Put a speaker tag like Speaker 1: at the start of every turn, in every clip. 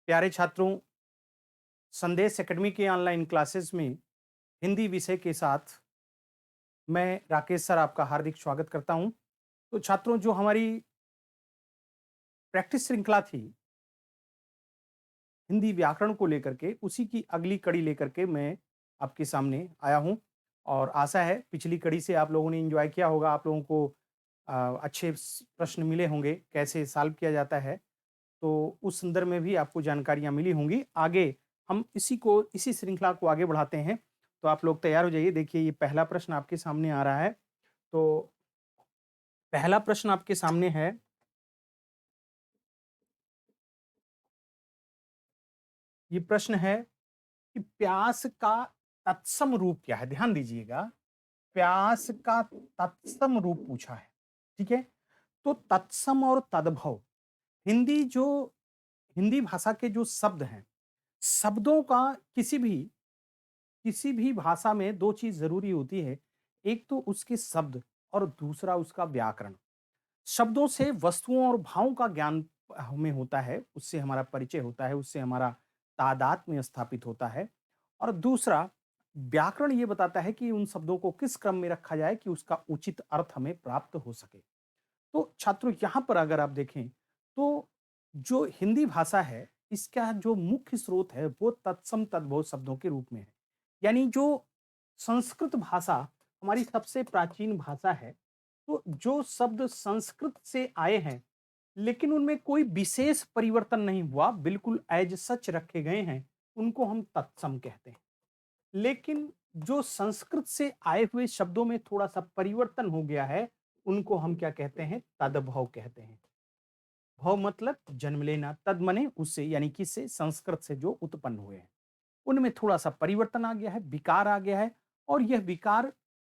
Speaker 1: प्यारे छात्रों, संदेश एकेडमी के ऑनलाइन क्लासेस में हिंदी विषय के साथ मैं राकेश सर आपका हार्दिक स्वागत करता हूं। तो छात्रों, जो हमारी प्रैक्टिस श्रृंखला थी हिंदी व्याकरण को लेकर के, उसी की अगली कड़ी लेकर के मैं आपके सामने आया हूं। और आशा है पिछली कड़ी से आप लोगों ने एंजॉय किया होगा, आप लोगों को अच्छे प्रश्न मिले होंगे कैसे सॉल्व किया जाता है। तो उस संदर्भ में भी आपको जानकारियाँ मिली होंगी। आगे हम इसी श्रृंखला को आगे बढ़ाते हैं। तो आप लोग तैयार हो जाइए। देखिए, ये पहला प्रश्न आपके सामने आ रहा है। तो पहला प्रश्न आपके सामने है, ये प्रश्न है कि प्यास का तत्सम रूप क्या है? ध्यान दीजिएगा, प्यास का तत्सम रूप पूछा है, ठीक है? तो तत्सम और तद्भव, जो हिंदी भाषा के जो शब्द हैं, शब्दों का किसी भी भाषा में 2 चीज़ ज़रूरी होती है, एक तो उसके शब्द और दूसरा उसका व्याकरण। शब्दों से वस्तुओं और भावों का ज्ञान हमें होता है, उससे हमारा परिचय होता है, उससे हमारा तादात्म्य स्थापित होता है। और दूसरा, व्याकरण ये बताता है कि उन शब्दों को किस क्रम में रखा जाए कि उसका उचित अर्थ हमें प्राप्त हो सके। तो छात्रों, यहाँ पर अगर आप देखें, तो जो हिंदी भाषा है, इसका जो मुख्य स्रोत है, वो तत्सम तद्भव शब्दों के रूप में है। यानी जो संस्कृत भाषा हमारी सबसे प्राचीन भाषा है, तो जो शब्द संस्कृत से आए हैं, लेकिन उनमें कोई विशेष परिवर्तन नहीं हुआ, बिल्कुल एज सच रखे गए हैं, उनको हम तत्सम कहते हैं। लेकिन जो संस्कृत से आए हुए शब्दों में थोड़ा-सा परिवर्तन हो गया है, उनको हम क्या कहते हैं? तद्भव कहते हैं। भव मतलब जन्म लेना, तद मने उससे, यानी किससे? संस्कृत से जो उत्पन्न हुए हैं। उनमें थोड़ा-सा परिवर्तन आ गया है, विकार आ गया है, और यह विकार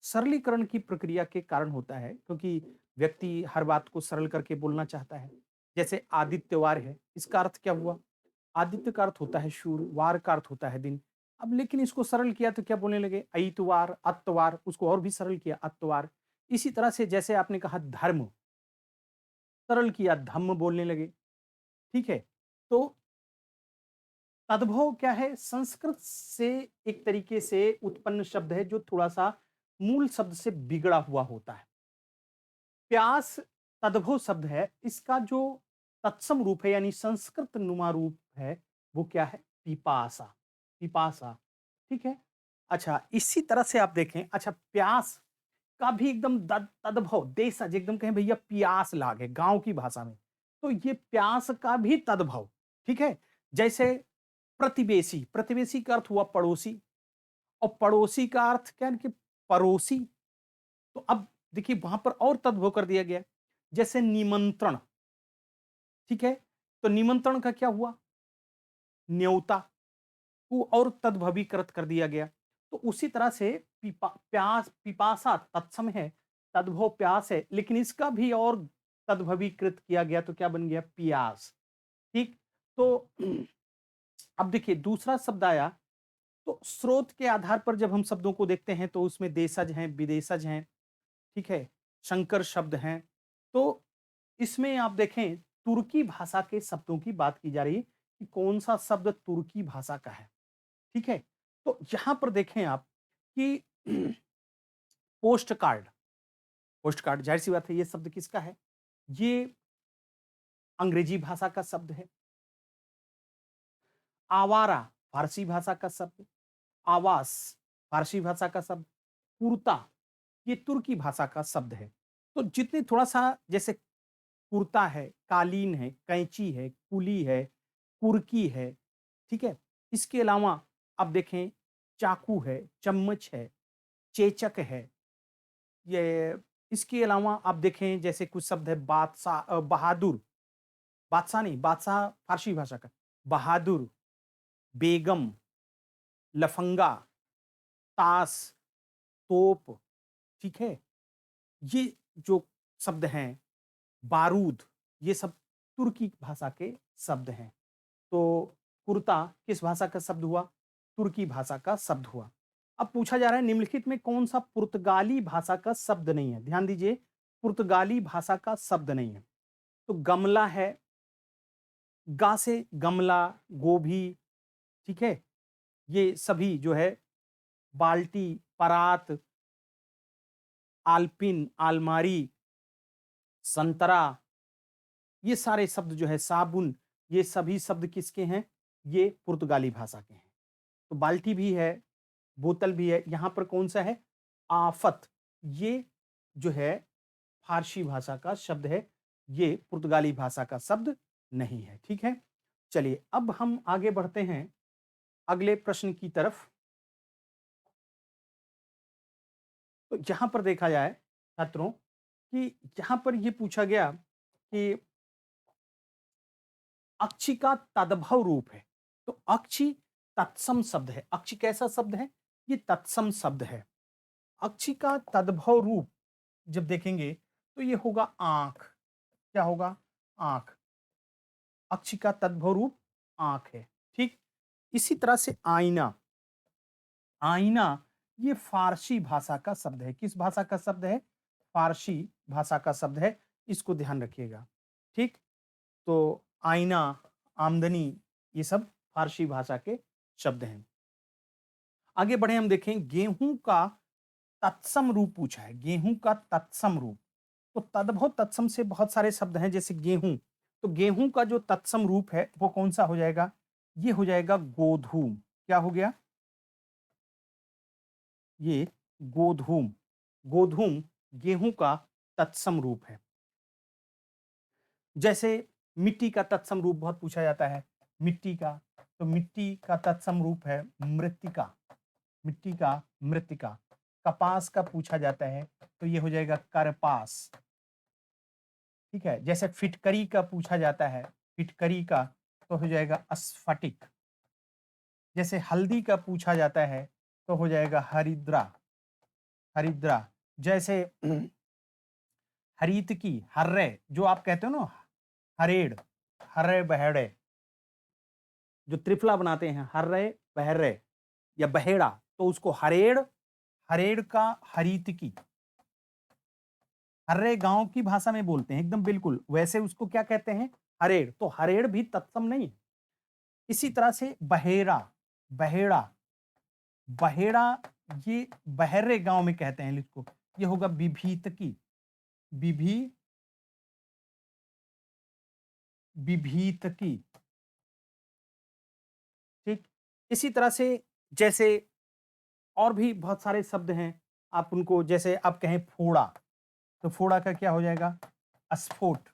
Speaker 1: सरलीकरण की प्रक्रिया के कारण होता है, क्योंकि व्यक्ति हर बात को सरल करके बोलना चाहता है। जैसे आदित्यवार है, इसका अर्थ क्या हुआ? आदित्य का अर्थ होता है सूर्य, वार का अर्थ होता है दिन। अब लेकिन इसको सरल किया तो क्या बोलने लगे? अइतवार, अत्तवार, उसको और भी सरल किया, अत्तवार। इसी तरह से जैसे आपने कहा धर्म, सरल किया, धम्म बोलने लगे, ठीक है? तो तद्भव क्या है? संस्कृत से एक तरीके से उत्पन्न शब्द है, जो थोड़ा-सा मूल शब्द से बिगड़ा हुआ होता है। प्यास तद्भव शब्द है, इसका जो तत्सम रूप है यानी संस्कृत नुमा रूप है, वो क्या है? पिपासा, पिपासा, ठीक है? अच्छा, इसी तरह से आप देखें, अच्छा, प्यास का भी एकदम तद्भव देशज, एकदम कहें भैया पियास लागे गाँव की भाषा में, तो ये प्यास का भी तद्भव, ठीक है? जैसे प्रतिवेशी, प्रतिवेशी का अर्थ हुआ पड़ोसी, और पड़ोसी का अर्थ क्या है कि पड़ोसी। तो अब देखिए वहां पर और तद्भव कर दिया गया, जैसे निमंत्रण, ठीक है? तो निमंत्रण का क्या हुआ? न्योता, को और तद्भवीकृत कर दिया गया। तो उसी तरह से प्यास, पिपासा तत्सम है, तद्भव प्यास है, लेकिन इसका भी और तद्भवीकृत किया गया तो क्या बन गया? पियास, ठीक? तो अब देखिए दूसरा शब्द आया, तो स्रोत के आधार पर जब हम शब्दों को देखते हैं तो उसमें देशज हैं, विदेशज हैं, ठीक है? संकर शब्द हैं। तो इसमें आप देखें, तुर्की भाषा के शब्दों की बात की जा रही है कि कौन-सा शब्द तुर्की भाषा का है, ठीक है? तो यहाँ पर देखें आप कि पोस्ट कार्ड, पोस्ट कार्ड ज़ाहिर-सी बात है, ये शब्द किसका है? ये अंग्रेजी भाषा का शब्द है। आवारा फारसी भाषा का शब्द, आवास फारसी भाषा का शब्द, कुर्ता ये तुर्की भाषा का शब्द है। तो जितने थोड़ा-सा जैसे कुर्ता है, कालीन है, कैंची है, कुली है, कुर्की है, ठीक है? इसके अलावा आप देखें, चाकू है, चम्मच है, चेचक है, ये इसके अलावा आप देखें जैसे कुछ शब्द है, बहादुर, बादशाह नहीं, बादशाह फारसी भाषा का, बहादुर, बेगम, लफंगा, ताश, तोप, ठीक है? ये जो शब्द हैं, बारूद, ये सब तुर्की भाषा के शब्द हैं। तो कुर्ता किस भाषा का शब्द हुआ? तुर्की भाषा का शब्द हुआ। अब पूछा जा रहा है निम्नलिखित में कौन-सा पुर्तगाली भाषा का शब्द नहीं है? ध्यान दीजिए, पुर्तगाली भाषा का शब्द नहीं है। तो गमला है, गा से गमला, गोभी, ठीक है? ये सभी जो है बाल्टी, परात, आलपिन, अलमारी, संतरा, ये सारे शब्द जो है साबुन, ये सभी शब्द किसके हैं? ये पुर्तगाली भाषा के हैं। तो बाल्टी भी है, बोतल भी है, यहाँ पर कौन-सा है? आफ़त, ये जो है फ़ारसी भाषा का शब्द है, ये पुर्तगाली भाषा का शब्द नहीं है, ठीक है? चलिए, अब हम आगे बढ़ते हैं अगले प्रश्न की तरफ। तो यहाँ पर देखा जाए छात्रों कि यहाँ पर ये पूछा गया कि अक्षी का तद्भव रूप है। तो अक्षी तत्सम शब्द है। अक्षी कैसा शब्द है? ये तत्सम शब्द है। अक्षी का तद्भव रूप जब देखेंगे तो ये होगा आँख। क्या होगा? आँख। अक्षी का तद्भव रूप आँख है। ठीक? इसी तरह से आईना। आईना ये फ़ारसी भाषा का शब्द है। किस भाषा का शब्द है? फ़ारसी भाषा का शब्द है। इसको ध्यान रखिएगा। ठीक? तो आईना, आमदनी ये सब फ़ारसी भाषा के शब्द हैं। आगे बढ़े हम देखें गेहूं का तत्सम रूप पूछा है। गेहूं का तत्सम रूप। तो तद्भव तत्सम से बहुत सारे शब्द हैं जैसे गेहूं। तो गेहूं का जो तत्सम रूप है वो कौन सा हो जाएगा? ये हो जाएगा गोधूम। क्या हो गया? ये गोधूम। गोधूम गेहूं का तत्सम रूप है। जैसे मिट्टी का तत्सम रूप बहुत पूछा जाता है। मिट्टी का, तो मिट्टी का तत्सम रूप है मृत्तिका। मिट्टी का मृत्तिका। कपास का पूछा जाता है तो ये हो जाएगा करपास। ठीक है? जैसे फिटकरी का पूछा जाता है, फिटकरी का तो हो जाएगा स्फटिक। जैसे हल्दी का पूछा जाता है तो हो जाएगा हरिद्रा। हरिद्रा। जैसे हरीत की, हर्रे जो आप कहते हो ना, हरेड़, हर्रे बहेड़े, जो त्रिफला बनाते हैं हर्रे बहर्रे या बहेड़ा, तो उसको हरेड़, हरेड़ का हरीत की। हर्रे गांव की भाषा में बोलते हैं एकदम बिल्कुल, वैसे उसको क्या कहते हैं? हरेड़। तो हरेड़ भी तत्सम नहीं है। इसी तरह से बहेड़ा, बहेड़ा, बहेड़ा ये बहरे गांव में कहते हैं इसको। ये होगा विभीतकी। विभी विभीतकी। ठीक? इसी तरह से जैसे और भी बहुत सारे शब्द हैं। आप उनको जैसे आप कहें फोड़ा, तो फोड़ा का क्या हो जाएगा? अस्फोट।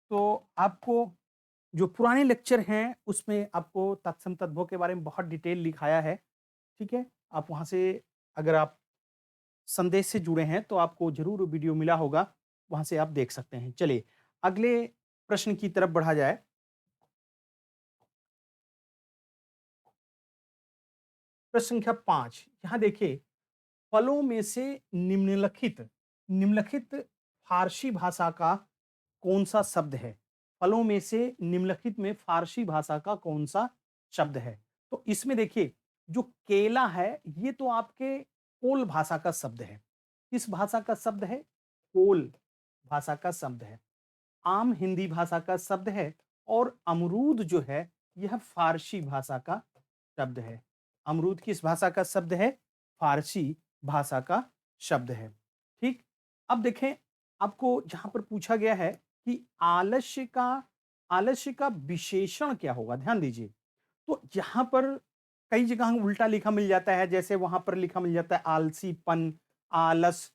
Speaker 1: तो आपको जो पुराने लेक्चर हैं उसमें आपको तत्सम तद्भव के बारे में बहुत डिटेल लिखाया है। ठीक है? आप वहाँ से अगर आप संदेश से जुड़े हैं तो आपको ज़रूर वीडियो मिला होगा, वहाँ से आप देख सकते हैं। चलिए, अगले प्रश्न की तरफ बढ़ा जाए। प्रश्न संख्या 5 यहाँ देखिए, फलों में से निम्नलिखित निम्नलिखित फारसी भाषा का कौन-सा शब्द है? फलों में से निम्नलिखित में फारसी भाषा का कौन-सा शब्द है? तो इसमें देखिए, जो केला है, ये तो आपके कोल भाषा का शब्द है। किस भाषा का शब्द है? कोल भाषा का शब्द है। आम हिंदी भाषा का शब्द है और अमरूद जो है, यह फारसी भाषा का शब्द है। अमरूद किस भाषा का शब्द है? फारसी भाषा का शब्द है। ठीक? अब देखें, आपको जहाँ पर पूछा गया है कि आलस्य का विशेषण क्या होगा? ध्यान दीजिए। तो यहाँ पर कई जगह उल्टा लिखा मिल जाता है, जैसे वहाँ पर लिखा मिल जाता है आलसीपन, आलस।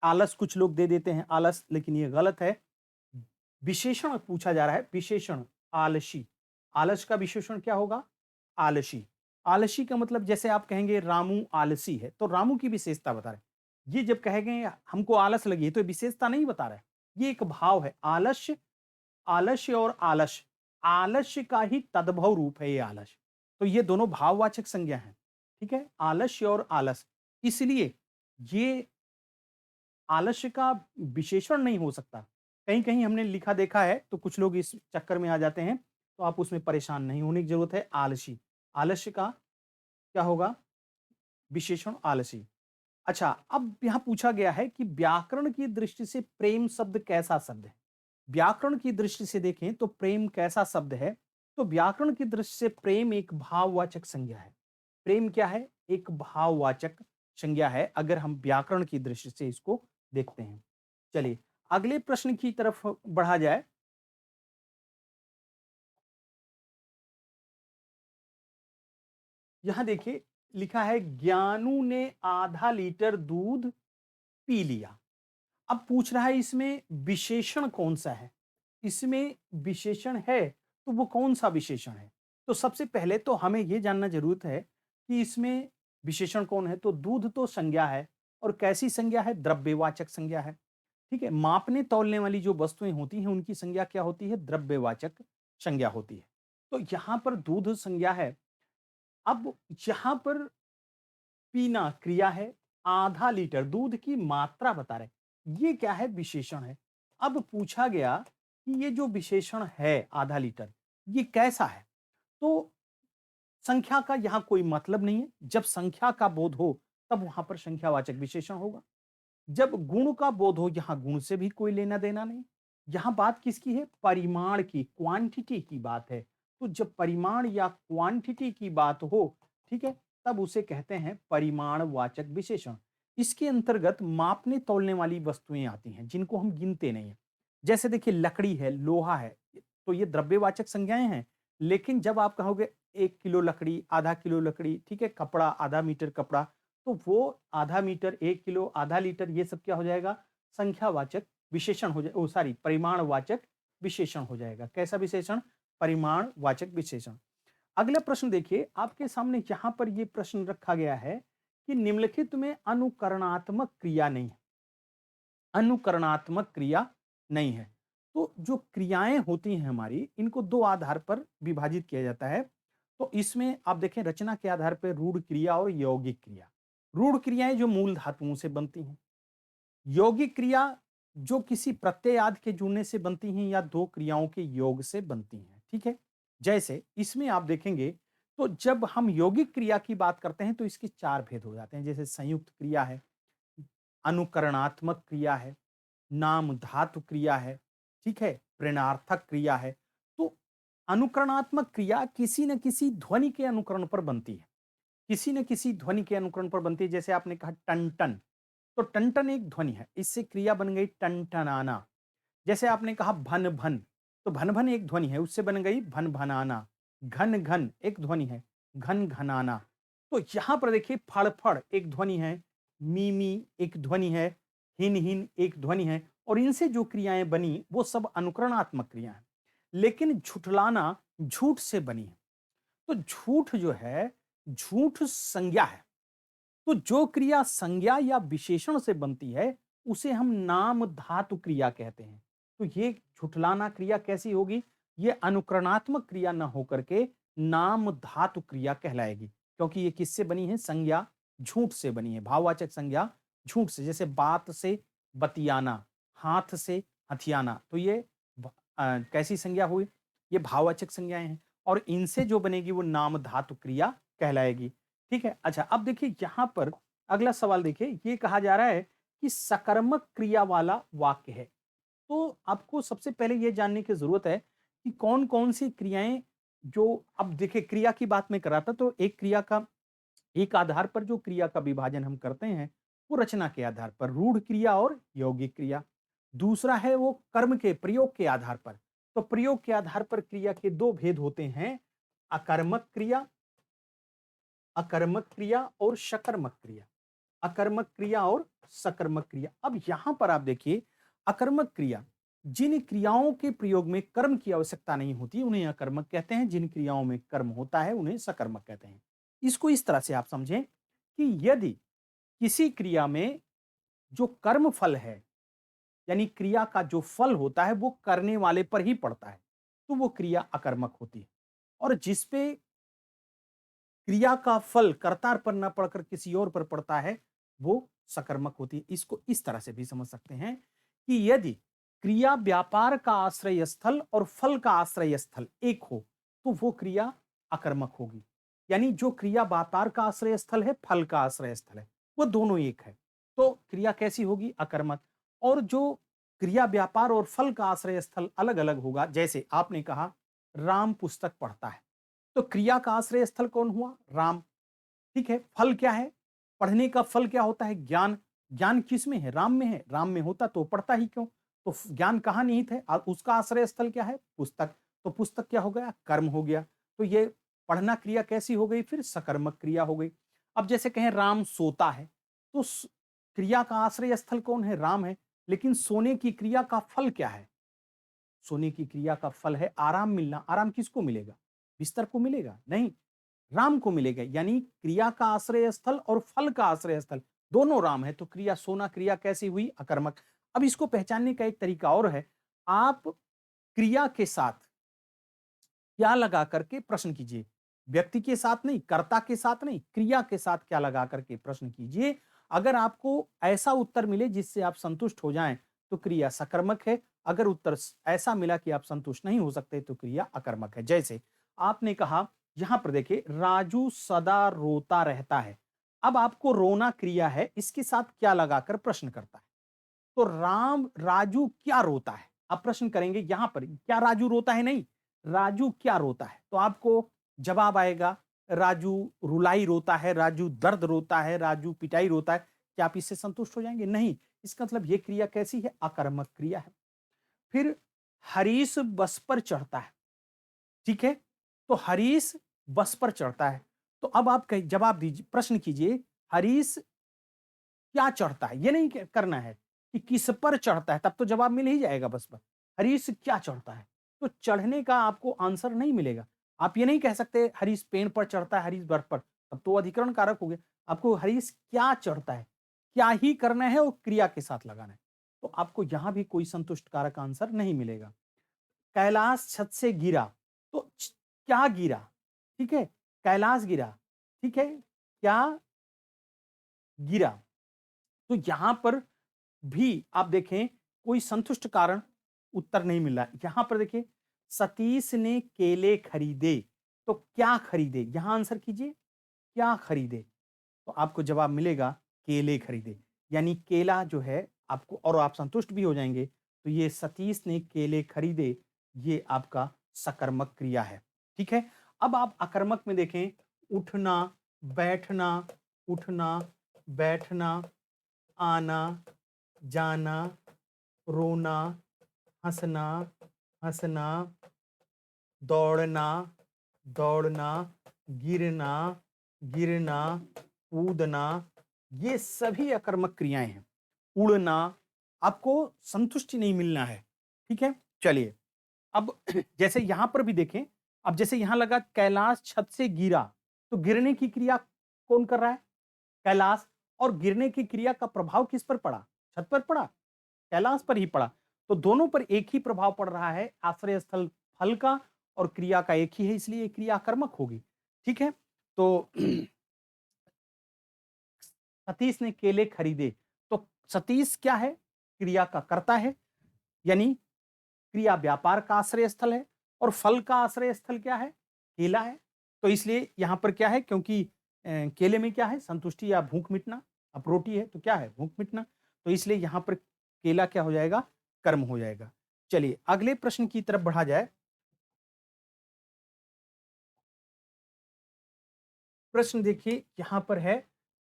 Speaker 1: आलस कुछ लोग दे देते हैं आलस, लेकिन ये गलत है। विशेषण पूछा जा रहा है, विशेषण आलसी। आलस का विशेषण क्या होगा? आलसी। आलसी का मतलब जैसे आप कहेंगे रामू आलसी है, तो रामू की विशेषता बता रहे हैं। ये जब कहेंगे हमको आलस लगी है, तो विशेषता नहीं बता रहा है। ये एक भाव है। आलस्य, आलस्य और आलस, आलस्य का ही तद्भव रूप है ये आलस। तो ये दोनों भाववाचक संज्ञा हैं। ठीक है? आलस्य और आलस। इसलिए ये आलस्य का विशेषण नहीं हो सकता। कहीं-कहीं हमने लिखा देखा है, तो कुछ लोग इस चक्कर में आ जाते हैं, तो आप उसमें परेशान नहीं होने की ज़रूरत है, आलसी। आलस्य का क्या होगा? विशेषण आलसी। अच्छा, अब यहाँ पूछा गया है कि व्याकरण की दृष्टि से प्रेम शब्द कैसा शब्द है? व्याकरण की दृष्टि से देखें तो प्रेम कैसा शब्द है? तो व्याकरण की दृष्टि से प्रेम एक भाववाचक संज्ञा है। प्रेम क्या है? एक भाववाचक संज्ञा है, अगर हम व्याकरण की दृष्टि से इसको देखते हैं। चलिए, अगले प्रश्न की तरफ बढ़ा जाए। यहां देखिए, लिखा है ज्ञानू ने आधा लीटर दूध पी लिया। अब पूछ रहा है इसमें विशेषण कौन सा है? इसमें विशेषण है, तो वो कौन सा विशेषण है? तो सबसे पहले तो हमें ये जानना जरूरत है कि इसमें विशेषण कौन है। तो दूध तो संज्ञा है, और कैसी संज्ञा है? द्रव्यवाचक संज्ञा है। ठीक है, मापने तौलने वाली जो वस्तुएं होती हैं उनकी संज्ञा क्या होती है? द्रव्यवाचक संज्ञा होती है। तो यहां पर दूध संज्ञा है। अब यहां पर पीना क्रिया है, आधा लीटर दूध की मात्रा बता रहे, ये क्या है? विशेषण है। अब पूछा गया कि ये जो विशेषण है आधा लीटर, ये कैसा है? तो संख्या का यहां कोई मतलब नहीं है। जब संख्या का बोध हो तब वहां पर संख्यावाचक विशेषण होगा। जब गुण का बोध हो, यहां गुण से भी कोई लेना देना नहीं। यहां बात किसकी है? परिमाण की, क्वांटिटी की बात है। तो जब परिमाण या क्वांटिटी की बात हो, ठीक है, तब उसे कहते हैं परिमाणवाचक विशेषण। इसके अंतर्गत मापने तौलने वाली वस्तुएं आती हैं जिनको हम गिनते नहीं है। जैसे देखिए, लकड़ी है, लोहा है, तो ये द्रव्यवाचक संज्ञाएं हैं। लेकिन जब आप कहोगे 1 किलो लकड़ी, आधा किलो लकड़ी, ठीक है, कपड़ा, आधा मीटर कपड़ा, तो वो आधा मीटर, 1 किलो, आधा लीटर, ये सब क्या हो जाएगा? संख्यावाचक विशेषण हो जाए, ओ सॉरी, परिमाणवाचक विशेषण हो जाएगा। कैसा विशेषण? परिमाणवाचक विशेषण। अगला प्रश्न देखिए, आपके सामने यहां पर ये प्रश्न रखा गया है कि निम्नलिखित में अनुकरणात्मक क्रिया नहीं है। अनुकरणात्मक क्रिया नहीं है। तो जो क्रियाएं होती हैं हमारी, इनको दो आधार पर विभाजित किया जाता है। तो इसमें आप देखें, रचना के आधार पर रूढ़ क्रिया और यौगिक क्रिया। रूढ़ क्रियाएं जो मूल धातुओं से बनती हैं। यौगिक क्रिया जो किसी प्रत्यय आदि के जुड़ने से बनती हैं या दो क्रियाओं के योग से बनती हैं। ठीक है, जैसे इसमें आप देखेंगे, तो जब हम यौगिक क्रिया की बात करते हैं तो इसके चार भेद हो जाते हैं। जैसे संयुक्त क्रिया है, अनुकरणात्मक क्रिया है, नाम धातु क्रिया है, ठीक है, प्रेरणार्थक क्रिया है। तो अनुकरणात्मक क्रिया किसी न किसी ध्वनि के अनुकरण पर बनती है। किसी न किसी ध्वनि के अनुकरण पर बनती है। जैसे आपने कहा टन टन, तो टन टन एक ध्वनि है, इससे क्रिया बन गई टन टनाना। जैसे आपने कहा भन भन, तो भन भन एक ध्वनि है, उससे बन गई भन भनाना। घन घन एक ध्वनि है, घन घनाना। तो यहां पर देखिए, फड़ फड़ एक ध्वनि है, मी मी एक ध्वनि है, हिन हिन एक ध्वनि है, और इनसे जो क्रियाएं बनी वो सब अनुकरणात्मक क्रिया है। लेकिन झुठलाना झूठ से बनी है। तो झूठ जो है, झूठ संज्ञा है। तो जो क्रिया संज्ञा या विशेषण से बनती है उसे हम नाम धातु क्रिया कहते हैं। तो ये झुठलाना क्रिया कैसी होगी? ये अनुकरणात्मक क्रिया न होकर के नाम धातु क्रिया कहलाएगी, क्योंकि ये किससे बनी है? संज्ञा झूठ से बनी है, भाववाचक संज्ञा झूठ से। जैसे बात से बतियाना, हाथ से हथियाना, तो ये कैसी संज्ञा हुई? ये भाववाचक संज्ञाएं हैं, और इनसे जो बनेगी वो नाम धातु क्रिया कहलाएगी। ठीक है, अच्छा, अब देखिए यहां पर अगला सवाल देखिए, ये कहा जा रहा है कि सकर्मक क्रिया वाला वाक्य है। तो आपको सबसे पहले ये जानने की जरूरत है कि कौन कौन सी क्रियाएं, जो अब देखिए क्रिया की बात में करा था, तो एक क्रिया का, एक आधार पर जो क्रिया का विभाजन हम करते हैं वो रचना के आधार पर, रूढ़ क्रिया और यौगिक क्रिया। दूसरा है वो कर्म के प्रयोग के आधार पर। तो प्रयोग के आधार पर क्रिया के दो भेद होते हैं, अकर्मक क्रिया, अकर्मक क्रिया और सकर्मक क्रिया। अकर्मक क्रिया और सकर्मक क्रिया। अब यहां पर आप देखिए, अकर्मक क्रिया, जिन क्रियाओं के प्रयोग में कर्म की आवश्यकता नहीं होती उन्हें अकर्मक कहते हैं, जिन क्रियाओं में कर्म होता है उन्हें सकर्मक कहते हैं। इसको इस तरह से आप समझें कि यदि किसी क्रिया में जो कर्म फल है, यानी क्रिया का जो फल होता है वो करने वाले पर ही पड़ता है, तो वो क्रिया अकर्मक होती है। और जिसपे क्रिया का फल कर्ता पर न पड़कर किसी और पर पड़ता है, वो सकर्मक होती है। इसको इस तरह से भी समझ सकते हैं कि यदि क्रिया व्यापार का आश्रय स्थल और फल का आश्रय स्थल एक हो, तो वो क्रिया अकर्मक होगी। यानी जो क्रिया व्यापार का आश्रय स्थल है, फल का आश्रय स्थल है, वो दोनों एक है, तो क्रिया कैसी होगी? अकर्मक। और जो क्रिया व्यापार और फल का आश्रय स्थल अलग अलग होगा। जैसे आपने कहा राम पुस्तक पढ़ता है, तो क्रिया का आश्रय स्थल कौन हुआ? राम। ठीक है, फल क्या है? पढ़ने का फल क्या होता है? ज्ञान। ज्ञान किस में है? राम में है। राम में होता तो पढ़ता ही क्यों? तो ज्ञान कहाँ निहित है? उसका आश्रय स्थल क्या है? पुस्तक। तो पुस्तक क्या हो गया? कर्म हो गया। तो ये पढ़ना क्रिया कैसी हो गई? फिर सकर्मक क्रिया हो गई। अब जैसे कहें राम सोता है, तो क्रिया का आश्रय स्थल कौन है? राम है। लेकिन सोने की क्रिया का फल क्या है? सोने की क्रिया का फल है आराम मिलना। आराम किसको मिलेगा? बिस्तर को मिलेगा? नहीं, राम को मिलेगा। यानी क्रिया का आश्रय स्थल और फल का आश्रय स्थल दोनों राम है। तो क्रिया सोना क्रिया कैसी हुई? अकर्मक। अब इसको पहचानने का एक तरीका और है। आप क्रिया के साथ क्या लगा करके प्रश्न कीजिए। व्यक्ति के साथ नहीं, कर्ता के साथ नहीं, क्रिया के साथ क्या लगा करके प्रश्न कीजिए। अगर आपको ऐसा उत्तर मिले जिससे आप संतुष्ट हो जाएं, तो क्रिया सकर्मक है। अगर उत्तर ऐसा मिला कि आप संतुष्ट नहीं हो सकते, तो क्रिया अकर्मक है। जैसे आपने कहा, यहां पर देखिए, राजू सदा रोता रहता है। अब आपको रोना क्रिया है, इसके साथ क्या लगाकर प्रश्न करता है? तो राजू क्या रोता है? आप प्रश्न करेंगे यहां पर, क्या राजू रोता है? नहीं, राजू क्या रोता है? तो आपको जवाब आएगा, राजू रुलाई रोता है, राजू दर्द रोता है, राजू पिटाई रोता है। क्या आप इससे संतुष्ट हो जाएंगे? नहीं। इसका मतलब ये क्रिया कैसी है? आकर्मक क्रिया है। फिर हरीश बस पर चढ़ता है। ठीक है, तो हरीश बस पर चढ़ता है। तो अब आप जवाब दीजिए, प्रश्न कीजिए, हरीश क्या चढ़ता है? ये नहीं करना है कि किस पर चढ़ता है, तब तो जवाब मिल ही जाएगा बस पर। हरीश क्या चढ़ता है? तो चढ़ने का आपको आंसर नहीं मिलेगा। आप ये नहीं कह सकते हरीश पेड़ पर चढ़ता है, हरीश बर्फ पर, तब तो अधिकरण कारक हो गया। आपको हरीश क्या चढ़ता है, क्या ही करना है और क्रिया के साथ लगाना है। तो आपको यहां भी कोई संतुष्ट कारक आंसर नहीं मिलेगा। कैलाश छत से गिरा, तो क्या गिरा? ठीक है, कैलाश गिरा। ठीक है, क्या गिरा? तो यहां पर भी आप देखें, कोई संतुष्ट कारण उत्तर नहीं मिल रहा है। यहां पर देखिए, सतीश ने केले खरीदे, तो क्या खरीदे? यहां आंसर कीजिए, क्या खरीदे? तो आपको जवाब मिलेगा केले खरीदे। यानी केला जो है आपको, और आप संतुष्ट भी हो जाएंगे। तो ये सतीश ने केले खरीदे, ये आपका सकर्मक क्रिया है। ठीक है, अब आप अकर्मक में देखें, उठना, बैठना, उठना, बैठना, आना, जाना, रोना, हंसना, हंसना, दौड़ना, दौड़ना, गिरना, गिरना, कूदना, ये सभी अकर्मक क्रियाएं हैं। उड़ना, आपको संतुष्टि नहीं मिलना है। ठीक है, चलिए अब जैसे यहां पर भी देखें, अब जैसे यहां लगा कैलाश छत से गिरा, तो गिरने की क्रिया कौन कर रहा है? कैलाश। और गिरने की क्रिया का प्रभाव किस पर पड़ा? छत पर पड़ा? कैलाश पर ही पड़ा। तो दोनों पर एक ही प्रभाव पड़ रहा है, आश्रय स्थल फल का और क्रिया का एक ही है, इसलिए क्रिया कर्मक होगी। ठीक है, तो सतीश ने केले खरीदे, तो सतीश क्या है? क्रिया का कर्ता है, यानी क्रिया व्यापार का आश्रय स्थल है, और फल का आश्रय स्थल क्या है? केला है। तो इसलिए यहां पर क्या है, क्योंकि केले में क्या है? संतुष्टि या भूख मिटना। अब रोटी है तो क्या है? भूख मिटना। तो इसलिए यहां पर केला क्या हो जाएगा? कर्म हो जाएगा। चलिए अगले प्रश्न की तरफ बढ़ा जाए। प्रश्न देखिए यहां पर है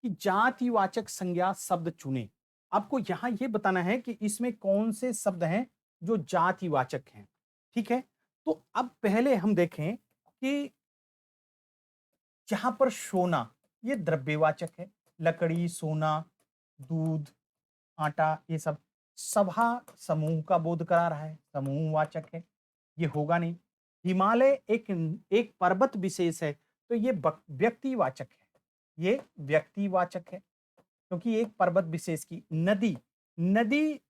Speaker 1: कि जातिवाचक संज्ञा शब्द चुने। आपको यहां यह बताना है कि इसमें कौन से शब्द हैं जो जातिवाचक हैं। ठीक है, तो अब पहले हम देखें कि जहां पर सोना, ये द्रव्यवाचक है। लकड़ी, सोना, दूध, आटा, ये सब सभा समूह का बोध करा रहा है, समूहवाचक है, ये होगा नहीं। हिमालय एक एक पर्वत विशेष है, तो ये व्यक्तिवाचक है, ये व्यक्तिवाचक है, क्योंकि एक पर्वत विशेष की। नदी, नदी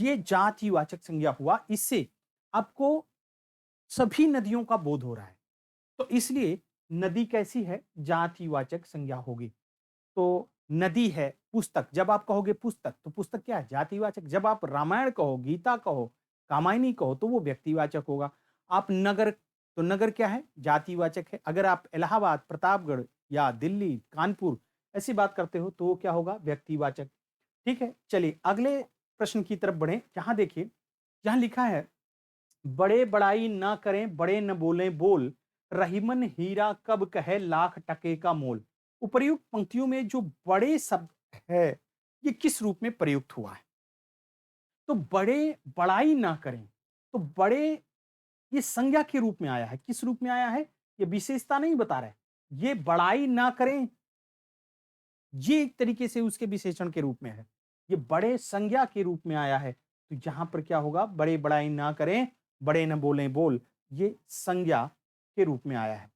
Speaker 1: ये जातिवाचक संज्ञा हुआ, इससे आपको सभी नदियों का बोध हो रहा है। तो इसलिए नदी कैसी है? जातिवाचक संज्ञा होगी। तो नदी है। पुस्तक, जब आप कहोगे पुस्तक, तो पुस्तक क्या है? जातिवाचक। जब आप रामायण कहो, गीता कहो, कामायनी कहो, तो वो व्यक्तिवाचक होगा। आप नगर, तो नगर क्या है? जातिवाचक है। अगर आप इलाहाबाद, प्रतापगढ़ या दिल्ली, कानपुर ऐसी बात करते हो, तो वो क्या होगा? व्यक्तिवाचक। ठीक है, चलिए अगले प्रश्न की तरफ बढ़ें, यहाँ देखिए, यहाँ लिखा है, बड़े बड़ाई ना करें, बड़े न बोलें बोल, रहीमन हीरा कब कहे लाख टके का मोल। उपर्युक्त पंक्तियों में जो बड़े शब्द है, ये किस रूप में प्रयुक्त हुआ है? तो बड़े बड़ाई ना करें, तो बड़े ये संज्ञा के रूप में आया है। किस रूप में आया है? ये विशेषता नहीं बता रहा है। ये बड़ाई ना करें, ये एक तरीके से उसके विशेषण के रूप में है। ये बड़े संज्ञा के रूप में आया है। तो यहां पर क्या होगा? बड़े बड़ाई ना करें, बड़े न बोलें बोल, ये संज्ञा के रूप में आया है।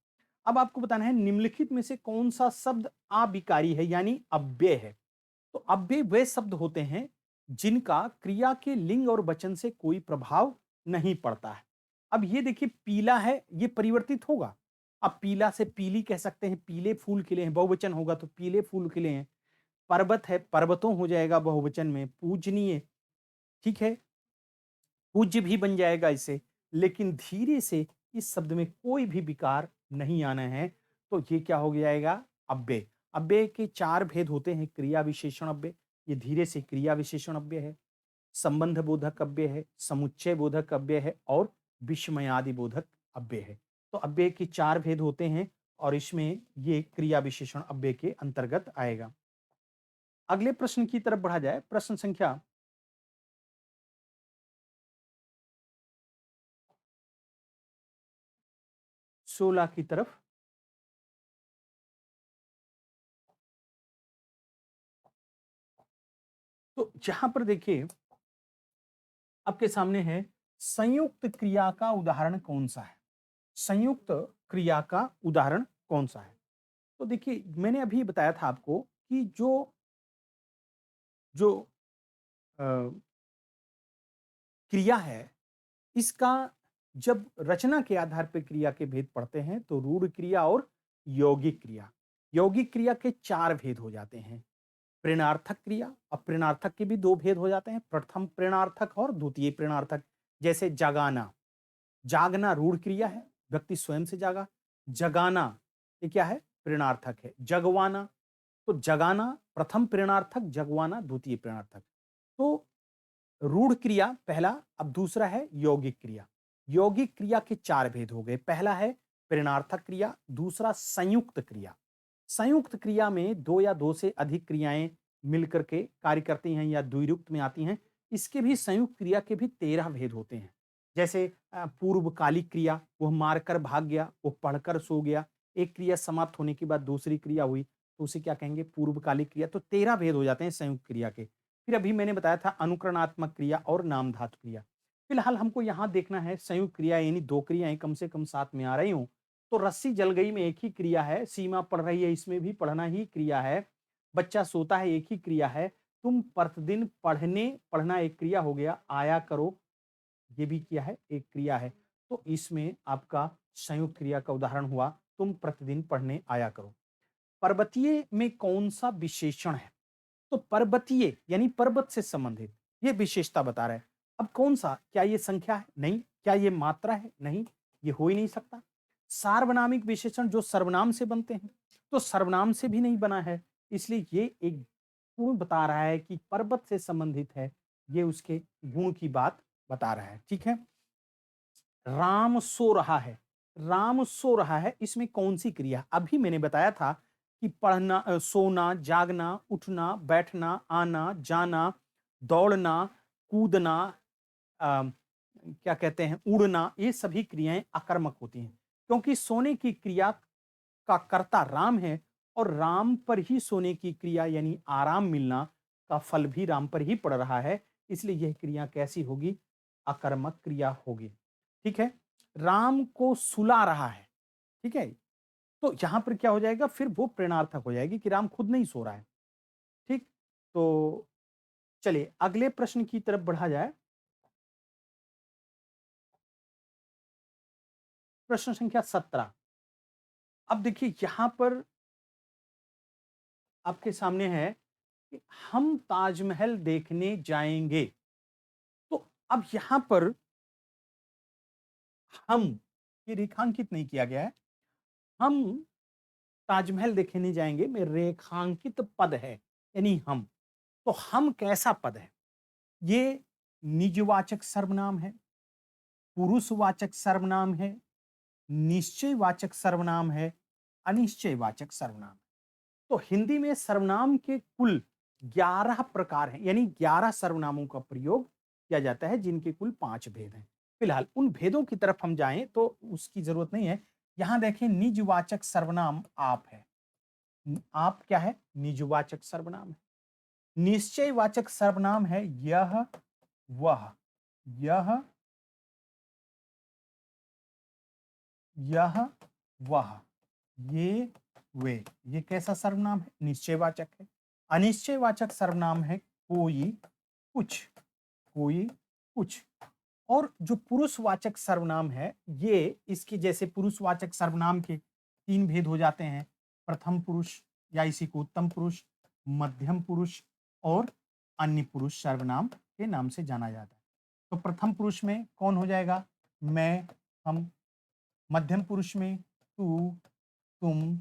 Speaker 1: अब आपको बताना है निम्नलिखित में से कौन सा शब्द अविकारी है यानी अव्यय है। तो अव्यय वे शब्द होते हैं जिनका क्रिया के लिंग और वचन से कोई प्रभाव नहीं पड़ता है। अब ये देखिए, पीला है, ये परिवर्तित होगा। अब पीला से पीली कह सकते हैं, पीले फूल खिले हैं, बहुवचन होगा तो पीले फूल खिले हैं। पर्वत है, पर्वतों हो जाएगा बहुवचन में। पूजनीय, ठीक है, पूज्य भी बन जाएगा इसे। लेकिन धीरे से इस शब्द में कोई भी विकार नहीं आना है, तो ये क्या हो जाएगा? अव्यय। अव्यय के चार भेद होते हैं, क्रिया विशेषण अव्यय, ये धीरे से क्रिया विशेषण अव्यय है, संबंध बोधक अव्यय है, समुच्चय बोधक अव्यय है और विस्मयादि बोधक अव्यय है। तो अव्यय के चार भेद होते हैं और इसमें ये क्रिया विशेषण अव्यय के अंतर्गत आएगा। अगले प्रश्न की तरफ बढ़ा जाए, प्रश्न संख्या 16 की तरफ। तो जहां पर देखिए, आपके सामने है, संयुक्त क्रिया का उदाहरण कौन सा है? संयुक्त क्रिया का उदाहरण कौन सा है? तो देखिए, मैंने अभी बताया था आपको कि जो जो अ, क्रिया है, इसका जब रचना के आधार पर क्रिया के भेद पढ़ते हैं तो रूढ़ क्रिया और यौगिक क्रिया। यौगिक क्रिया के चार भेद हो जाते हैं। प्रेरणार्थक क्रिया, अब प्रेरणार्थक के भी दो भेद हो जाते हैं, प्रथम प्रेरणार्थक और द्वितीय प्रेरणार्थक। जैसे जगाना, जागना रूढ़ क्रिया है, व्यक्ति स्वयं से जागा। जगाना, ये क्या है? प्रेरणार्थक है। जगवाना, तो जगाना प्रथम प्रेरणार्थक, जगवाना द्वितीय प्रेरणार्थक। तो रूढ़ क्रिया पहला, अब दूसरा है यौगिक क्रिया। यौगिक क्रिया के चार भेद हो गए। पहला है प्रेरणार्थक क्रिया, दूसरा संयुक्त क्रिया। संयुक्त क्रिया में दो या दो से अधिक क्रियाएं मिलकर के कार्य करती हैं या द्विरुक्त में आती हैं। इसके भी संयुक्त क्रिया के भी 13 भेद होते हैं। जैसे पूर्वकालिक क्रिया, वह मारकर भाग गया, वो पढ़कर सो गया। एक क्रिया समाप्त होने के बाद दूसरी क्रिया हुई, तो उसे क्या कहेंगे? पूर्वकालिक क्रिया। तो 13 भेद हो जाते हैं संयुक्त क्रिया के। फिर अभी मैंने बताया था अनुकरणात्मक क्रिया और नामधातु क्रिया। फिलहाल हमको यहाँ देखना है संयुक्त क्रिया, यानी दो क्रियाएं कम से कम साथ में आ रही हूं। तो रस्सी जल गई में एक ही क्रिया है, सीमा पढ़ रही है इसमें भी पढ़ना ही क्रिया है, बच्चा सोता है एक ही क्रिया है, तुम प्रतिदिन पढ़ने, पढ़ना एक क्रिया हो गया, आया करो ये भी क्या है? एक क्रिया है। तो इसमें आपका संयुक्त क्रिया का उदाहरण हुआ, तुम प्रतिदिन पढ़ने आया करो। पर्वतीय में कौन सा विशेषण है? तो पर्वतीय यानी पर्वत से संबंधित ये विशेषता बता रहा है। अब कौन सा? क्या ये संख्या है? नहीं। क्या ये मात्रा है? नहीं, ये हो ही नहीं सकता। सार्वनामिक विशेषण जो सर्वनाम से बनते हैं, तो सर्वनाम से भी नहीं बना है, इसलिए ये एक गुण बता रहा है कि पर्वत से संबंधित है। ये उसके गुण की बात बता रहा है। ठीक है। राम सो रहा है, राम सो रहा है, इसमें कौन सी क्रिया? अभी मैंने बताया था कि पढ़ना, सोना, जागना, उठना, बैठना, आना, जाना, दौड़ना, कूदना, अ, क्या कहते हैं, उड़ना, ये सभी क्रियाएं अकर्मक होती हैं। क्योंकि सोने की क्रिया का कर्ता राम है और राम पर ही सोने की क्रिया यानी आराम मिलना का फल भी राम पर ही पड़ रहा है, इसलिए यह क्रिया कैसी होगी? अकर्मक क्रिया होगी। ठीक है। राम को सुला रहा है, ठीक है, तो यहां पर क्या हो जाएगा? फिर वो प्रेरणार्थक हो जाएगी कि राम खुद नहीं सो रहा है। ठीक। तो चलिए अगले प्रश्न की तरफ बढ़ा जाए, प्रश्न संख्या 17। अब देखिए यहां पर आपके सामने है कि हम ताजमहल देखने जाएंगे। तो अब यहां पर हम, ये रेखांकित नहीं किया गया है, हम ताजमहल देखने जाएंगे में रेखांकित पद है, यानी हम। तो हम कैसा पद है? ये निजवाचक सर्वनाम है, पुरुषवाचक सर्वनाम है, निश्चयवाचक सर्वनाम है, अनिश्चयवाचक सर्वनाम। तो हिंदी में सर्वनाम के कुल 11 प्रकार हैं, यानी 11 सर्वनामों का प्रयोग किया जाता है, जिनके कुल 5 भेद हैं। फिलहाल उन भेदों की तरफ हम जाएं तो उसकी जरूरत नहीं है। यहां देखें, निजवाचक सर्वनाम आप है। आप क्या है? निजवाचक सर्वनाम है। निश्चयवाचक सर्वनाम है यह, वह, यह, यह, वह, ये, वे। ये कैसा सर्वनाम है? निश्चयवाचक है। अनिश्चयवाचक सर्वनाम है कोई, कुछ, कोई, कुछ। और जो पुरुषवाचक सर्वनाम है, ये इसकी जैसे पुरुषवाचक सर्वनाम के 3 भेद हो जाते हैं, प्रथम पुरुष या इसी को उत्तम पुरुष, मध्यम पुरुष और अन्य पुरुष सर्वनाम के नाम से जाना जाता है। तो प्रथम पुरुष में कौन हो जाएगा? मैं, हम। मध्यम पुरुष में तू, तुम,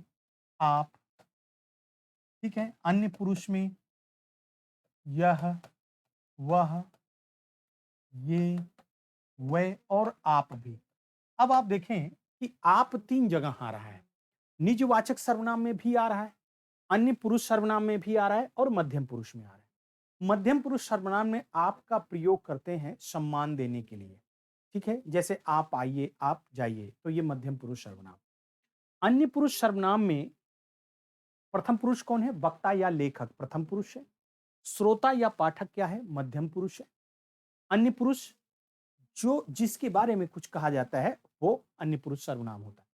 Speaker 1: आप। ठीक है। अन्य पुरुष में यह, वह, ये, वे और आप भी। अब आप देखें कि आप 3 जगह आ रहा है। निजवाचक सर्वनाम में भी आ रहा है, अन्य पुरुष सर्वनाम में भी आ रहा है और मध्यम पुरुष में आ रहा है। मध्यम पुरुष सर्वनाम में आप का प्रयोग करते हैं सम्मान देने के लिए। ठीक है, जैसे आप आइए, आप जाइए, तो ये मध्यम पुरुष सर्वनाम। अन्य पुरुष सर्वनाम में प्रथम पुरुष कौन है? वक्ता या लेखक प्रथम पुरुष है। श्रोता या पाठक क्या है? मध्यम पुरुष है। अन्य पुरुष जो जिसके बारे में कुछ कहा जाता है, वो अन्य पुरुष सर्वनाम होता है।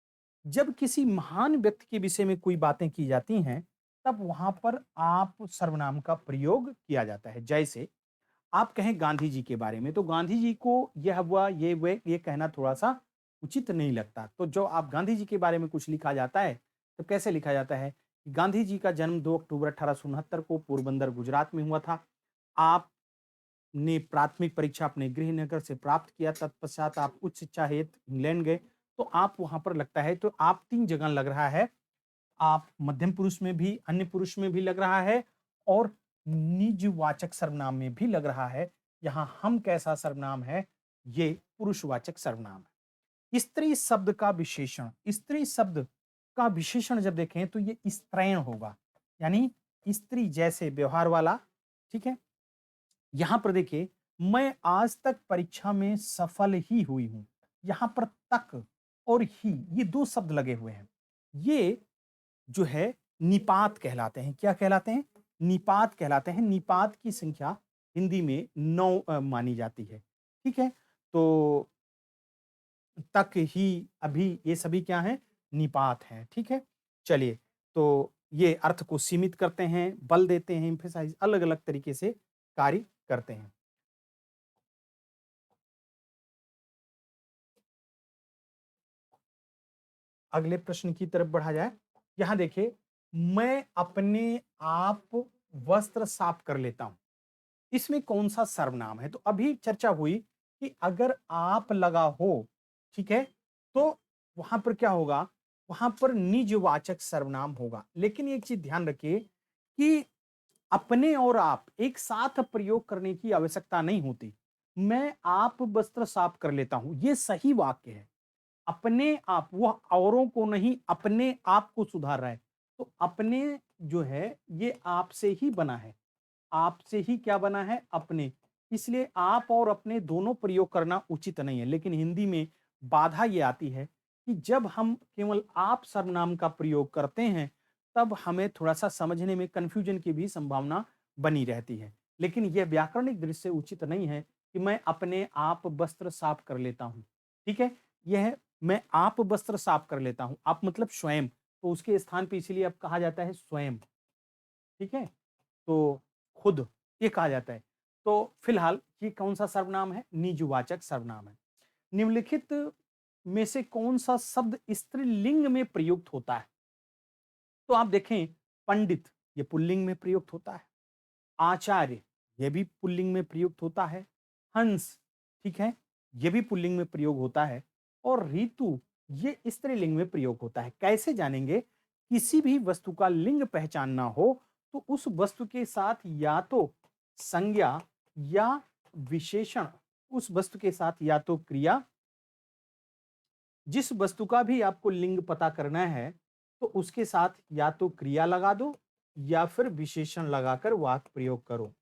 Speaker 1: जब किसी महान व्यक्ति के विषय में कोई बातें की जाती हैं, तब वहां पर आप सर्वनाम का प्रयोग किया जाता है। जैसे आप कहें गांधी जी के बारे में, तो गांधी जी को यह हुआ, ये वे, ये कहना थोड़ा सा उचित नहीं लगता। तो जो आप गांधी जी के बारे में कुछ लिखा जाता है, तो कैसे लिखा जाता है? गांधी जी का जन्म 2 अक्टूबर 1869 को पोरबंदर गुजरात में हुआ था। आपने प्राथमिक परीक्षा अपने गृहनगर से प्राप्त किया, तत्पश्चात आप उच्च शिक्षा हेतु इंग्लैंड गए। तो आप वहां पर लगता है, तो आप 3 जगह लग रहा है। आप मध्यम पुरुष में भी, अन्य पुरुष में भी लग रहा है और निजवाचक सर्वनाम में भी लग रहा है। यहाँ हम कैसा सर्वनाम है? ये पुरुषवाचक सर्वनाम है। स्त्री शब्द का विशेषण, स्त्री शब्द का विशेषण जब देखें तो ये स्त्रैण होगा, यानी स्त्री जैसे व्यवहार वाला। ठीक है। यहां पर देखिए, मैं आज तक परीक्षा में सफल ही हुई हूं। यहां पर तक और ही, ये 2 शब्द लगे हुए हैं। ये जो है निपात कहलाते हैं। क्या कहलाते हैं? निपात कहलाते हैं। निपात की संख्या हिंदी में 9 मानी जाती है। ठीक है। तो तक, ही, अभी, ये सभी क्या हैं? निपात हैं। ठीक है। चलिए, तो ये अर्थ को सीमित करते हैं, बल देते हैं, एम्फेसाइज, अलग-अलग तरीके से कार्य करते हैं। अगले प्रश्न की तरफ बढ़ा जाए। यहां देखिए, मैं अपने आप वस्त्र साफ कर लेता हूं। इसमें कौन-सा सर्वनाम है? तो अभी चर्चा हुई कि अगर आप लगा हो, ठीक है, तो वहां पर क्या होगा? वहां पर निजवाचक सर्वनाम होगा। लेकिन एक चीज ध्यान रखिए कि अपने और आप एक साथ प्रयोग करने की आवश्यकता नहीं होती। मैं आप वस्त्र साफ कर लेता हूं, ये सही वाक्य है। अपने आप, वह औरों को नहीं, अपने आप को सुधार रहा है। तो अपने जो है, ये आपसे ही बना है। आपसे ही क्या बना है? अपने। इसलिए आप और अपने दोनों प्रयोग करना उचित नहीं है। लेकिन हिंदी में बाधा ये आती है कि जब हम केवल आप सर्वनाम का प्रयोग करते हैं, तब हमें थोड़ा-सा समझने में कन्फ्यूजन की भी संभावना बनी रहती है। लेकिन यह व्याकरणिक दृष्टि से उचित नहीं है कि मैं अपने आप वस्त्र साफ कर लेता हूँ। ठीक है? यह मैं आप वस्त्र साफ कर लेता हूँ। आप मतलब स्वयं, तो उसके स्थान पे इसीलिए अब कहा जाता है स्वयं। ठीक है? तो खुद, ये कहा जाता है। तो फिलहाल ये कौन-सा सर्वनाम है? निजवाचक सर्वनाम है। निम्नलिखित में से कौन-सा शब्द स्त्रीलिंग में प्रयुक्त होता है? तो आप देखें, पंडित, ये पुल्लिंग में प्रयुक्त होता है। आचार्य, ये भी पुल्लिंग में प्रयुक्त होता है। हंस, ठीक है, ये भी पुल्लिंग में प्रयोग होता है। और ऋतु, ये स्त्रीलिंग में प्रयोग होता है। कैसे जानेंगे? किसी भी वस्तु का लिंग पहचानना हो, तो उस वस्तु के साथ या तो संज्ञा या विशेषण उस वस्तु के साथ या तो क्रिया, जिस वस्तु का भी आपको लिंग पता करना है, तो उसके साथ या तो क्रिया लगा दो या फिर विशेषण लगाकर वाक्य प्रयोग करो।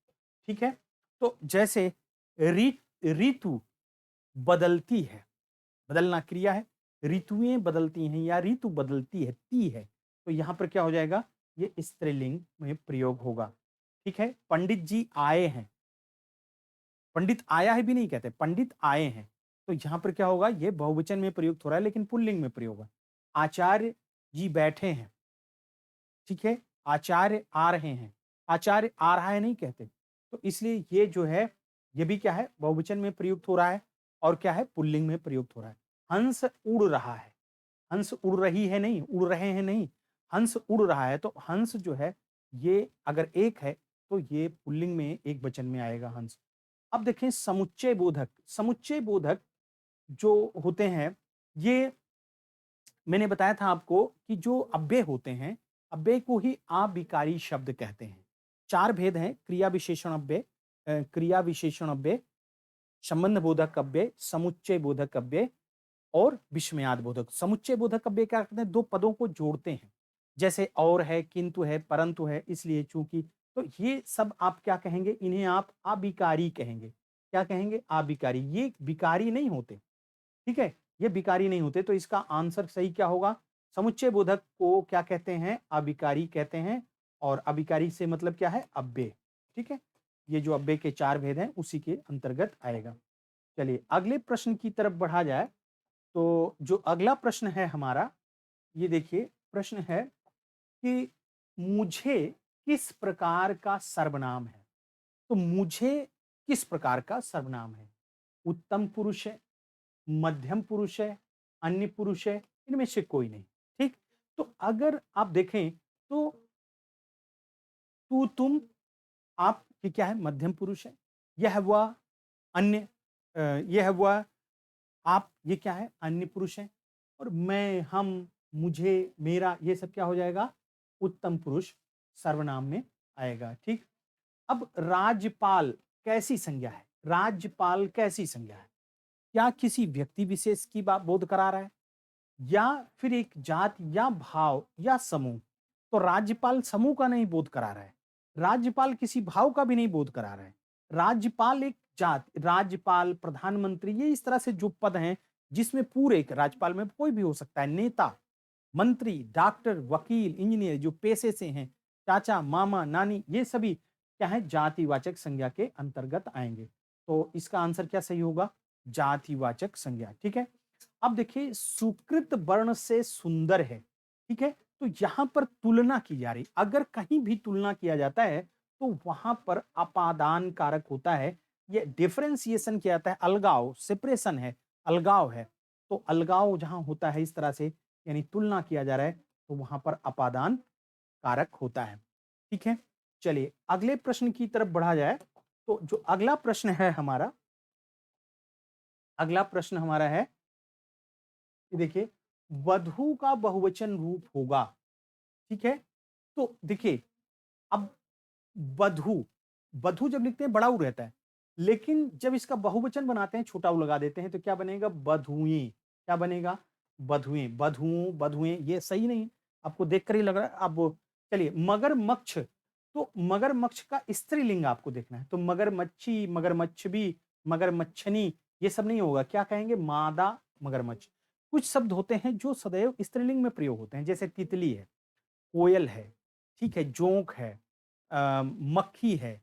Speaker 1: ठीक है? तो जैसे ऋ ऋतु बदलती है, बदलना क्रिया है, ऋतुएँ बदलती हैं या ऋतु बदलती है, ती है, तो यहाँ पर क्या हो जाएगा? ये स्त्रीलिंग में प्रयोग होगा। ठीक है? पंडित जी आए हैं, पंडित आया है भी नहीं कहते, पंडित आए हैं। तो यहाँ पर क्या होगा? ये बहुवचन में प्रयुक्त हो रहा है लेकिन पुल्लिंग में प्रयोग है। आचार्य जी बैठे हैं, ठीक है? आचार्य आ रहे हैं, आचार्य आ रहा है नहीं कहते। तो इसलिए ये जो है, ये भी क्या है? बहुवचन में प्रयुक्त हो रहा है और क्या है? पुल्लिंग में प्रयुक्त हो रहा है। हंस उड़ रहा है, हंस उड़ रही है नहीं, उड़ रहे हैं नहीं, हंस उड़ रहा है। तो हंस जो है, ये अगर एक है तो ये पुल्लिंग में एक वचन में आएगा हंस। अब देखें समुच्चय बोधक, समुच्चय बोधक जो होते हैं, ये मैंने बताया था आपको कि जो अव्यय होते हैं, अव्यय को ही अविकारी शब्द कहते हैं। 4 भेद हैं, क्रिया विशेषण अव्यय, क्रिया विशेषण अव्यय, संबंध बोधक अव्यय, समुच्चय बोधक अव्यय और विस्मयाद बोधक। समुच्चय बोधक अव्यय क्या करते हैं? 2 पदों को जोड़ते हैं। जैसे और है, किंतु है, परंतु है, इसलिए, चूंकि। तो ये सब आप क्या कहेंगे? इन्हें आप अविकारी कहेंगे। क्या कहेंगे? अविकारी। ये विकारी नहीं होते, ठीक है? ये विकारी नहीं होते, तो इसका आंसर सही क्या होगा? समुच्चय बोधक को क्या कहते हैं? अविकारी कहते हैं। और अविकारी से मतलब क्या है? अव्यय। ठीक है? ये जो अव्यय के 4 भेद हैं उसी के अंतर्गत आएगा। चलिए अगले प्रश्न की तरफ बढ़ा जाए। तो जो अगला प्रश्न है हमारा, ये देखिए प्रश्न है कि मुझे किस प्रकार का सर्वनाम है? तो मुझे किस प्रकार का सर्वनाम है? उत्तम पुरुष है, मध्यम पुरुष है, अन्य पुरुष है, इनमें से कोई नहीं। ठीक? तो अगर आप देखें तो तू, तुम, आप, ये क्या है? मध्यम पुरुष है। यह वह, अन्य, यह वह, आप, ये क्या है? अन्य पुरुष है। और मैं, हम, मुझे, मेरा, ये सब क्या हो जाएगा? उत्तम पुरुष सर्वनाम में आएगा। ठीक? अब राज्यपाल कैसी संज्ञा है? राज्यपाल कैसी संज्ञा है? क्या किसी व्यक्ति विशेष की बात बोध करा रहा है या फिर एक जात या भाव या समूह? तो राज्यपाल समूह का नहीं बोध करा रहा है, राज्यपाल किसी भाव का भी नहीं बोध करा रहा है। राज्यपाल एक जात, राज्यपाल, प्रधानमंत्री, ये इस तरह से जो पद हैं जिसमें पूरे एक राज्यपाल में कोई भी हो सकता है, नेता, मंत्री, डॉक्टर, वकील, इंजीनियर, जो पेशे से हैं, चाचा, मामा, नानी, ये सभी क्या है? जातिवाचक संज्ञा के अंतर्गत आएंगे। तो इसका आंसर क्या सही होगा? जातिवाचक संज्ञा। ठीक है? अब देखिए सुकृत वर्ण से सुंदर है, ठीक है? तो यहां पर तुलना की जा रही, अगर कहीं भी तुलना किया जाता है तो वहां पर अपादान कारक होता है। ये डिफरेंशिएशन किया जाता है, अलगाव, सेपरेशन है, अलगाव है। तो अलगाव जहां होता है इस तरह से, यानी तुलना किया जा रहा है, तो वहां पर अपादान कारक होता है। ठीक है? चलिए अगले प्रश्न की तरफ बढ़ा जाए। तो जो अगला प्रश्न है हमारा, अगला प्रश्न हमारा है, ये देखिए वधु का बहुवचन रूप होगा। ठीक है? तो देखिए अब वधु, वधु जब लिखते हैं बड़ा ऊ रहता है, लेकिन जब इसका बहुवचन बनाते हैं छोटा ऊ लगा देते हैं, तो क्या बनेगा? वधुएं। क्या बनेगा? वधुएं, वधुओं, वधुएं, ये सही नहीं है। आपको देखकर ही लग रहा है। अब चलिए मगरमच्छ, तो मगरमच्छ का स्त्रीलिंग आपको देखना है, तो मगरमच्छी, मगरमच्छबी, मगरमच्छनी, ये सब नहीं होगा। क्या कहेंगे? मादा मगरमच्छ। कुछ शब्द होते हैं जो सदैव स्त्रीलिंग में प्रयोग होते हैं, जैसे तितली है, कोयल है, ठीक है, जोंक है, मक्खी है,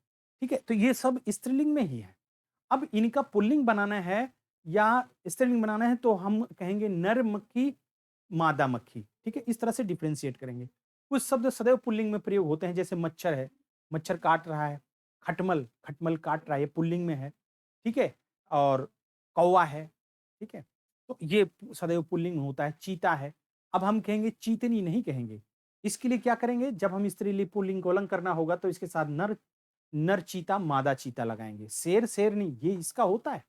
Speaker 1: ठीक है? तो ये सब स्त्रीलिंग में ही है। अब इनका पुल्लिंग बनाना है या स्त्रीलिंग बनाना है तो हम कहेंगे नर मक्खी, मादा मक्खी, ठीक है? इस तरह से डिफरेंशिएट करेंगे। कुछ शब्द सदैव पुल्लिंग में प्रयोग होते हैं, जैसे मच्छर है, मच्छर काट रहा है, खटमल, खटमल काट रहा है, ये पुल्लिंग में है, ठीक है? और कौवा है, ठीक है? तो ये सदैव पुल्लिंग में होता है। चीता है, अब हम कहेंगे चीतनी नहीं कहेंगे। इसके लिए क्या करेंगे? जब हम स्त्रीलिंग पुल्लिंग को अलग करना होगा तो इसके साथ नर, नर चीता, मादा चीता लगाएंगे। शेर, शेरनी, ये इसका होता है।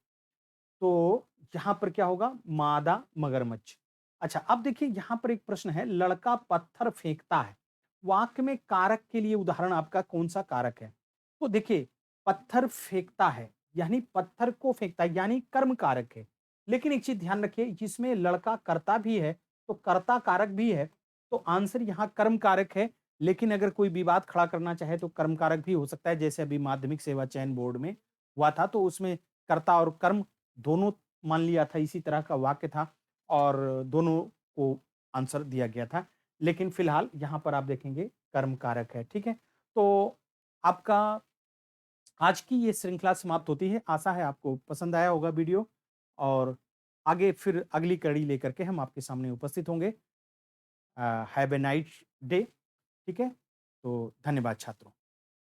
Speaker 1: तो यहाँ पर क्या होगा? मादा मगरमच्छ। अच्छा अब देखिए यहाँ पर एक प्रश्न है, लड़का पत्थर फेंकता है। वाक्य में कारक के लिए उदाहरण आपका कौन सा कारक है? तो देखिए पत्थर फेंकता है यानी पत्थर को फेंकता है, यानी कर्म कारक है। लेकिन एक चीज़ ध्यान रखिए, जिसमें लड़का कर्ता भी है, तो कर्ता कारक भी है, तो आंसर यहाँ कर्म कारक है। लेकिन अगर कोई विवाद खड़ा करना चाहे तो कर्म कारक भी हो सकता है, जैसे अभी माध्यमिक सेवा चयन बोर्ड में हुआ था, तो उसमें कर्ता और कर्म दोनों मान लिया था, इसी तरह का वाक्य था और दोनों को आंसर दिया गया था। लेकिन फिलहाल यहाँ पर आप देखेंगे कर्म कारक है, ठीक है? तो आपका आज की ये श्रृंखला समाप्त होती है। आशा है आपको पसंद आया होगा वीडियो और आगे फिर अगली कड़ी लेकर के हम आपके सामने उपस्थित होंगे। हैव ए नाइस डे, ठीक है? तो धन्यवाद छात्रों।